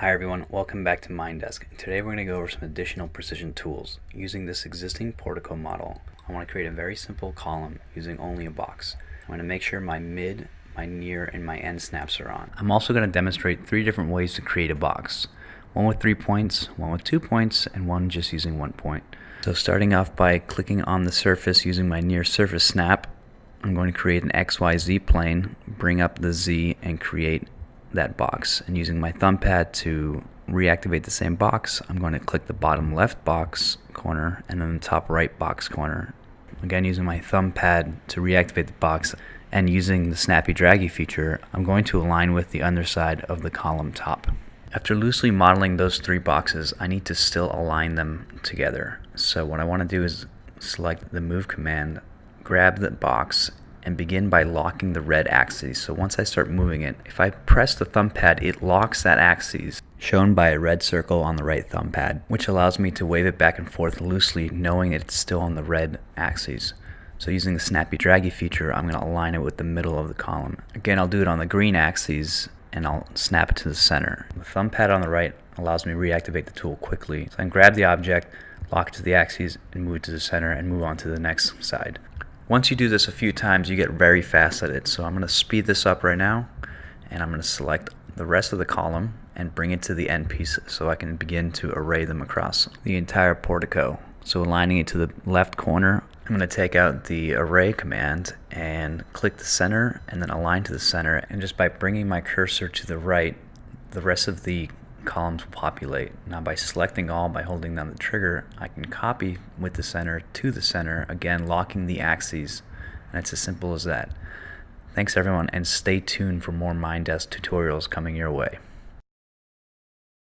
Hi everyone, welcome back to Mindesk. Today we're going to go over some additional precision tools. Using this existing portico model, I want to create a very simple column using only a box. I'm going to make sure my mid, my near, and my end snaps are on. I'm also going to demonstrate 3 different ways to create a box. One with 3 points, one with 2 points, and one just using 1 point. So starting off by clicking on the surface using my near surface snap, I'm going to create an XYZ plane, bring up the Z, and create that box. And using my thumb pad to reactivate the same box, I'm going to click the bottom left box corner and then the top right box corner. Again, using my thumb pad to reactivate the box and using the Snappy Draggy feature, I'm going to align with the underside of the column top. After loosely modeling those 3 boxes, I need to still align them together. So what I want to do is select the move command, grab the box, and begin by locking the red axis. So once I start moving it, if I press the thumb pad, it locks that axis, shown by a red circle on the right thumb pad, which allows me to wave it back and forth loosely, knowing it's still on the red axis. So using the Snappy Draggy feature, I'm going to align it with the middle of the column. Again, I'll do it on the green axis, and I'll snap it to the center. The thumb pad on the right allows me to reactivate the tool quickly. So I can grab the object, lock it to the axis, and move it to the center, and move on to the next side. Once you do this a few times, you get very fast at it. So I'm going to speed this up right now, and I'm going to select the rest of the column and bring it to the end piece so I can begin to array them across the entire portico. So aligning it to the left corner, I'm going to take out the array command and click the center and then align to the center. And just by bringing my cursor to the right, the rest of the columns will populate. Now by selecting all, by holding down the trigger, I can copy with the center to the center, again locking the axes, and it's as simple as that. Thanks everyone, and stay tuned for more Mindesk tutorials coming your way.